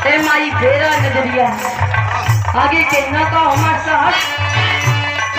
ए माई फेरा नजरिया आगे कहना का हमार साहब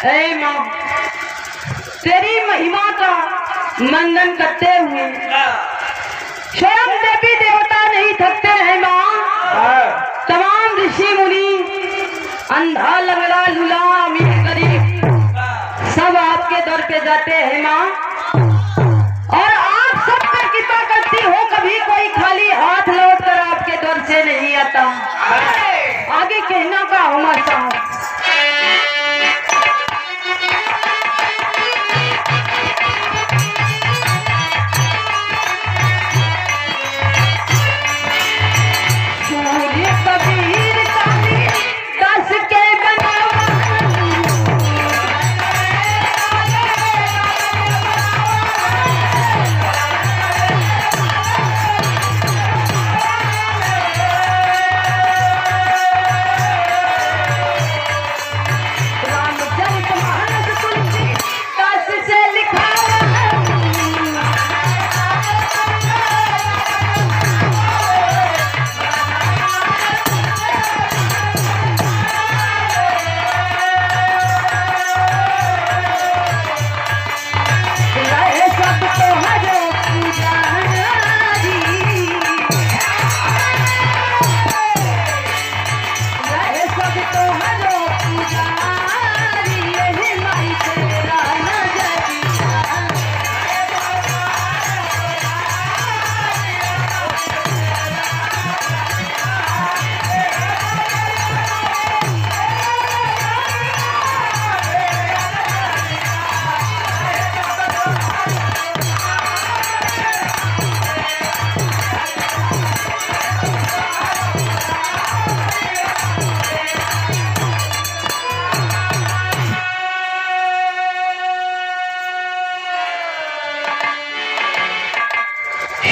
ऐ माँ तेरी महिमा का मंदन करते हुए स्वयं देवी देवता नहीं थकते हैं माँ। तमाम ऋषि मुनि अंधा लंगड़ा लूला अमीर गरीब सब आपके दर पे जाते हैं माँ, और आप सब पर कृपा करती हो, कभी कोई खाली हाथ लौट कर आपके दर से नहीं आता। आगे कहना का हो माँ साहब।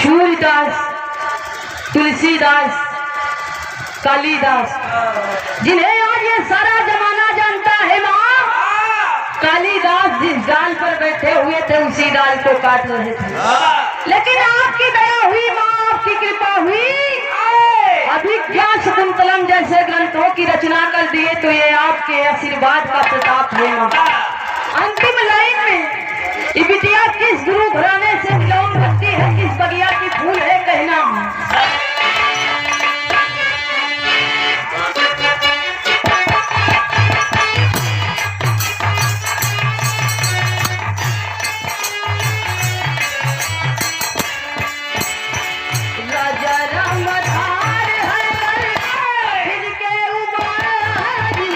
सूरदास, तुलसीदास, कालिदास, जिन्हें आज ये सारा जमाना जानता है माँ। कालिदास जिस डाल पर बैठे हुए थे उसी डाल को काट रहे थे, लेकिन आपकी दया हुई माँ, आपकी कृपा हुई, अभिज्ञा शकुंतलम जैसे ग्रंथों की रचना कर दिए, तो ये आपके आशीर्वाद का प्रताप है माँ। अंतिम लाइन में ये बिटिया किस गुरु घराने से बिलोंग करती है, किस बगिया की फूल है, कहना राजा रामधार है फिर के उबारी।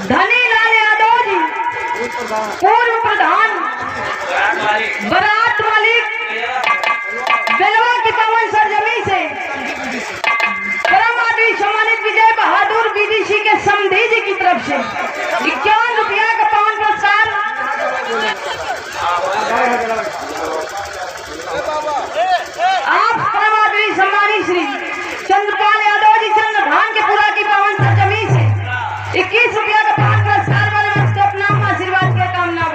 धनी लाल यादव जी पूर्व प्रधान बारात मालिक बेलवा की पवन सरजमी से परम आदमी सम्मानित विजय बहादुर विदेशी के समधी जी की तरफ से 51 रुपया का पावन पुरस्कार। आप परम आदमी सम्मानित श्री चंद्रपाल यादव जी चंद्रभान के पुरा की पवन सरजमी से 21 रुपया का पावन पुरस्कार वाले मंच को अपना आशीर्वाद के कामना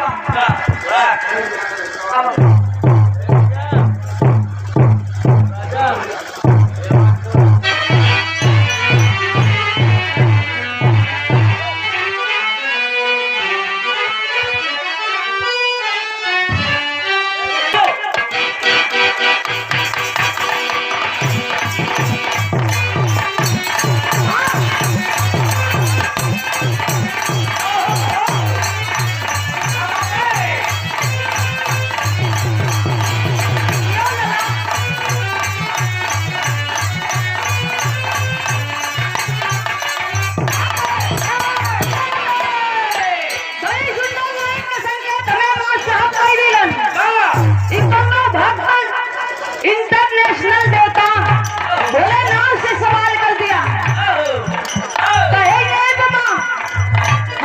इंटरनेशनल देवता भोलेनाथ से सवाल कर दिया। कहे बाबा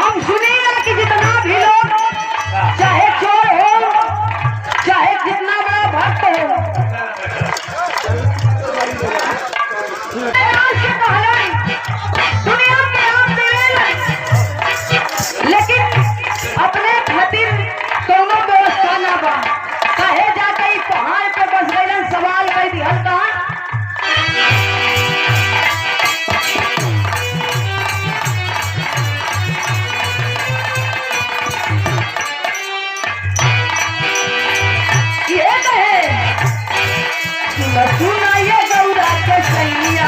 हम सुने कि जितना भी लोग चाहे चोर हो चाहे जितना बड़ा भक्त हो दुनिया के आप देवेला, लेकिन अपने खातिर कोनो व्यवस्था ना बा। कहे जाके पहाड़ पे बस गए सवाल कर दी हल्का ये कहे सुनाइए गौरा के सैया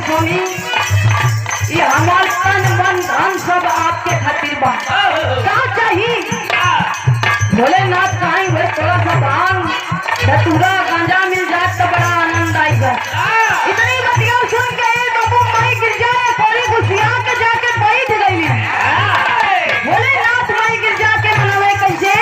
सोनी ये हमार तन मन धन सब आपके खातिर बा। का चाहिए भोलेनाथ कहीं भाई थोड़ा सा भांग धतूरा गांजा मिल जाए तो बड़ा आनंद आएगा। इतनी बतिया सुन के बाबू माई गिरजा ने थोड़ी गुस्सिया के जाके बैठ गई। भोलेनाथ माई गिरजा के मनवे कैसे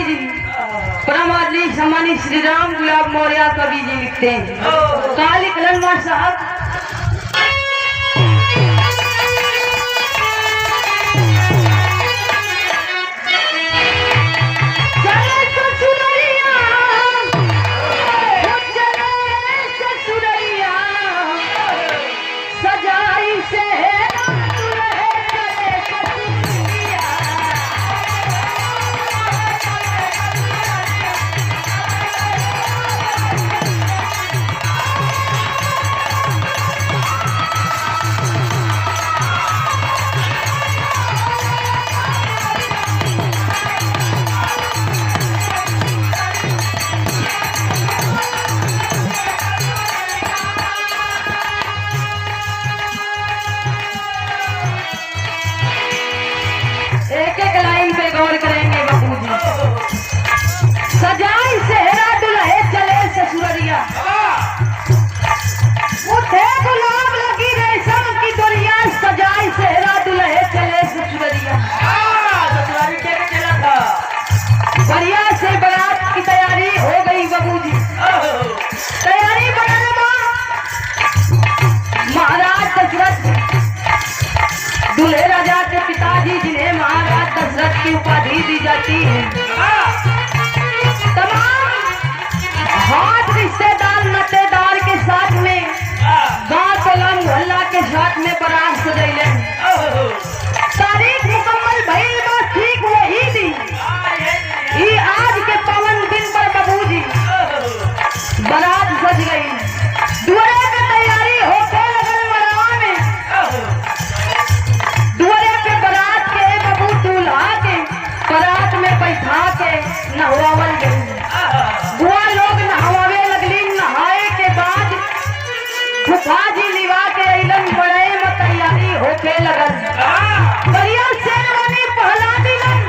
जी, परम आदरणीय सम्मानित श्री राम गुलाब मौर्य कवि जी लिखते हैं। काली कलन मार साहब, एक एक लाइन पे गौर करेंगे बाबूजी। सजाई सेहरा दुल्हे चले ससुररिया, उठे गुलाब लगी रेशम की डोरिया, सजाई सेहरा दुल्हे चले ससुररिया। बढ़िया से बारात की तैयारी हो गई बाबूजी। तैयारी बनल बा। महाराज दशरथ दूल्हे राजा के पिताजी, जिन्हें महाराज दशरथ की उपाधि दी जाती है, तमाम हाथ रिश्तेदार नातेदार के साथ में, गांव टोला मोहल्ला के साथ में बारात सजैले। तारीख मुकम्मल भइल बा ठीक वही दिन, ई आज के पावन दिन पर बाबूजी बारात सज गई। दुआरे की तैयारी होके लगल मरवा में। दुआरे पे बारात के बाबू दूल्हा के बारात में बैठा के नहवावल गई। बुआ लोग नहवावे लगली। नहाए के बाद फूफा जी लिवा के अइलन। बड़े में तैयारी होके लगल। बढ़िया शेरवानी पहला दिलन।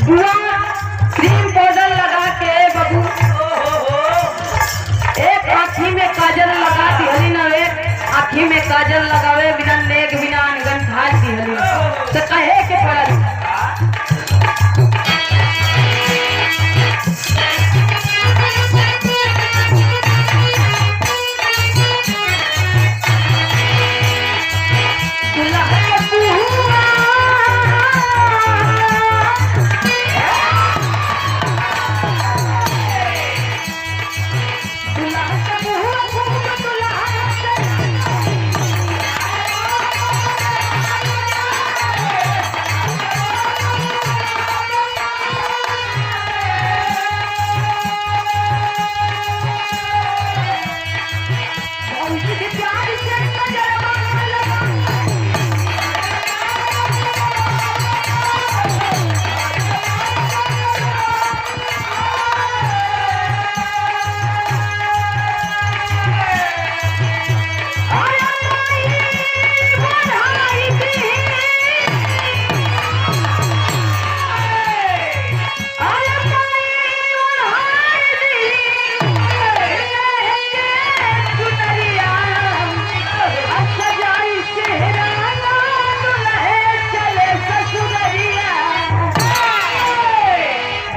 बुआ क्रीम पाउडर लगा के बाबू एक आँखी में काजल लगा दिहली न, एक आँखी में काजल लगावे बिना नेक बिना अनगन ढाल दिहली। तो कहे के पड़ल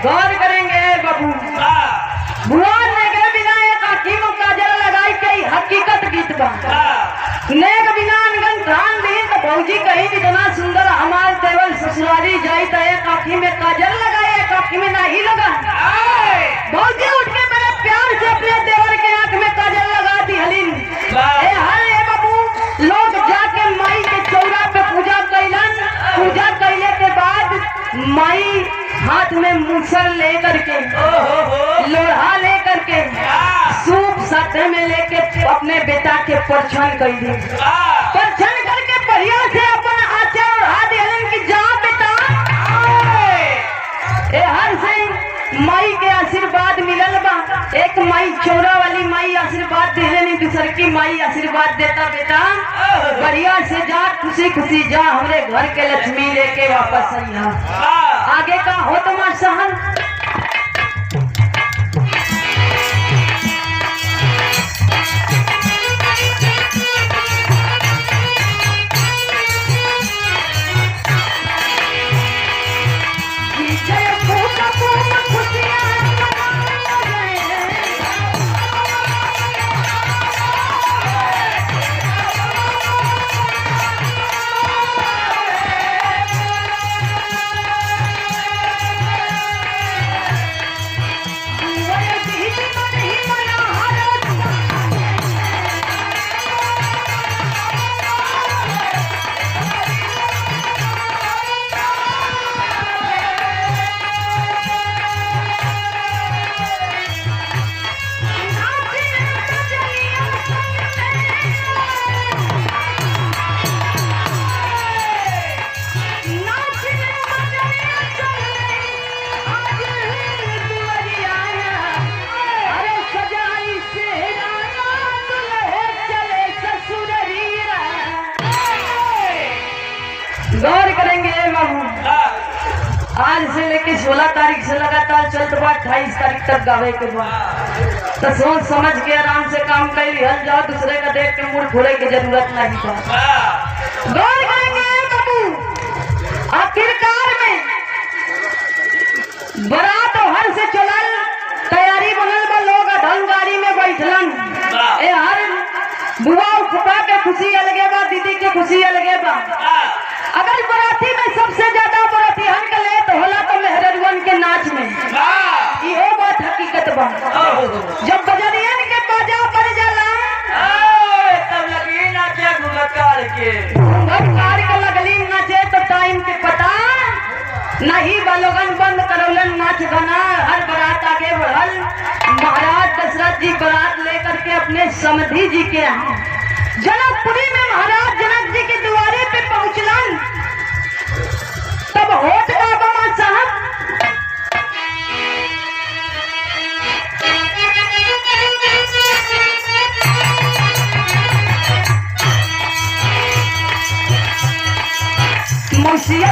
गौर करेंगे बाबू। बुआ नेक बिना एक आँखी में काजल लगाई के हकीकत गीत बा। नेक बिना अनगन ध्यान दी तो भौजी कहीं इतना सुंदर हमार देवल ससुराली जाई तो एक आँखी में काजल लगाए, एक आँखी में नहीं लगा। भौजी उठ के बड़े प्यार से अपने देवर के आँख में काजल लगा दी हलीन। हरे बाबू लोग जाके माई के चौरा पे पूजा कैलन। पूजा कैले के बाद माई हाथ में मूसल लेकर के, लोढ़ा लेकर के, सूप साथे में लेके अपने बेटा के परछन कर दी। परछन करके बढ़िया से अपन आंचल ओढ़ा दिहलन कि जा बेटा। हर से माई के आशीर्वाद मिलल बा। एक माई चौरा वाली माई आशीर्वाद दिहलन, दूसर की माई आशीर्वाद देता बेटा बढ़िया से जा, खुशी खुशी जा, हमरे घर के लक्ष्मी लेके वापस आइया। आगे का हो तो मां सहन। आज से लेके 16 तारीख से लगातार चलते बा 28 तारीख तक गावे के बाद तो सोच समझ के आराम से काम कर लिहल जाओ, दूसरे का देख के मुड़ घुरे की जरूरत नहीं था। गौर करेंगे बाबू, आखिरकार में बारात हर से चलल, तैयारी बनल बा, लोग अधन गाड़ी में बैठलन। ए हर बुआ और फुफा के खुशी अलगे बा, दीदी के खुशी अलगे बा। अगर बराती में सबसे ज्यादा बराती हन के ले तो होला तो मेहररुअन के नाच में, ये बात हकीकत बा। जब बजरियन के बाजा पर जाला तब लगी नाचे घुमकार के लगली नाचे तो टाइम के पता नहीं बलोगन बंद करौलन नाच गाना। हर बारात आगे बढ़ल, महाराज दशरथ जी बारात लेकर के अपने समधी जी के यहाँ जनकपुरी में महाराज जनक जी के द्वारे पे पहुंचलन। तब होठ का बाबा साहब मुसिया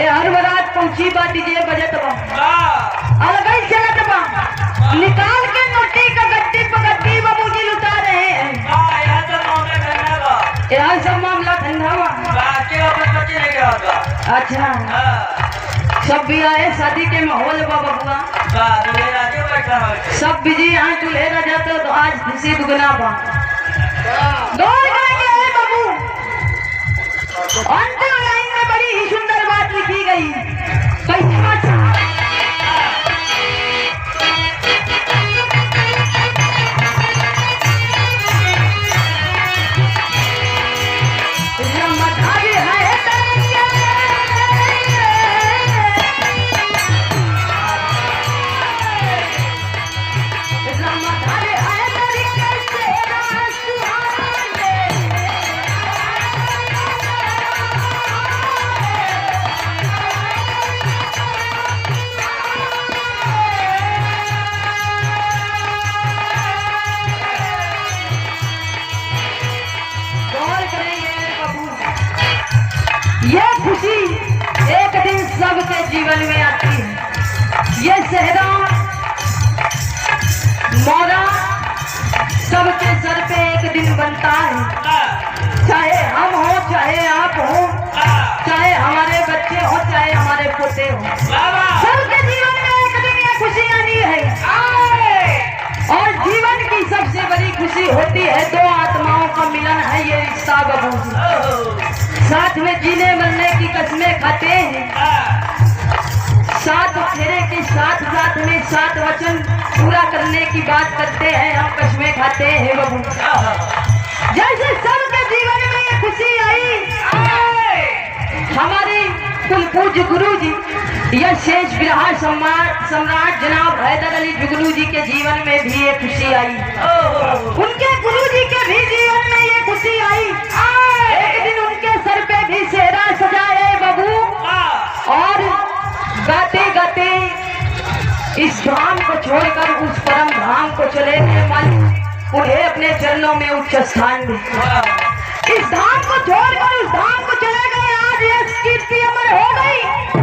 हर बारात पहुंची बा, डीजे बजत बा, अलग चलत बा, निकाल के नोटी का गड्डी पगड्डी बाबूजी लुटा रहे हैं। यह सब मामला ठंडा हुआ। अच्छा सब भी आए, शादी के माहौल बा बबुआ, सब बिजी यहाँ दूल्हे न जाते तो आज खुशी दुगना बा। बाबू अंतिम लाइन में बड़ी ही सुंदर बात लिखी गई, ये खुशी एक दिन सबके जीवन में आती है। ये सेहरा मौरा सबके सर पे एक दिन बनता है, चाहे हम हो, चाहे आप हो, चाहे हमारे बच्चे हो, चाहे हमारे पोते हो, सबके जीवन में एक दिन ये खुशी आनी है। और जीवन की सबसे बड़ी खुशी होती है दो आत्माओं का मिलन है, ये रिश्ता बबूजी साथ में जीने खाते हैं, 7 फेरे के साथ साथ में 7 वचन पूरा करने की बात करते हैं, हम कसमें खाते हैं बबू। जैसे सबके जीवन में ये खुशी आई, हमारे कुल पूज्य गुरु जी यह शेष विराह सम्राट जनाब हैदर अली जुगनू जी के जीवन में भी ये खुशी आई, उनके गुरु जी के भी जीवन में ये खुशी आई। एक दिन उनके सर पे भी सेहरा सजा है बबू, और गाते गाते इस धाम को छोड़कर उस परम धाम को चले गए मालिक, उन्हें अपने चरणों में उच्च स्थान दे। इस धाम को छोड़कर उस धाम को चले गए, आज यह कीर्ति अमर हो गई।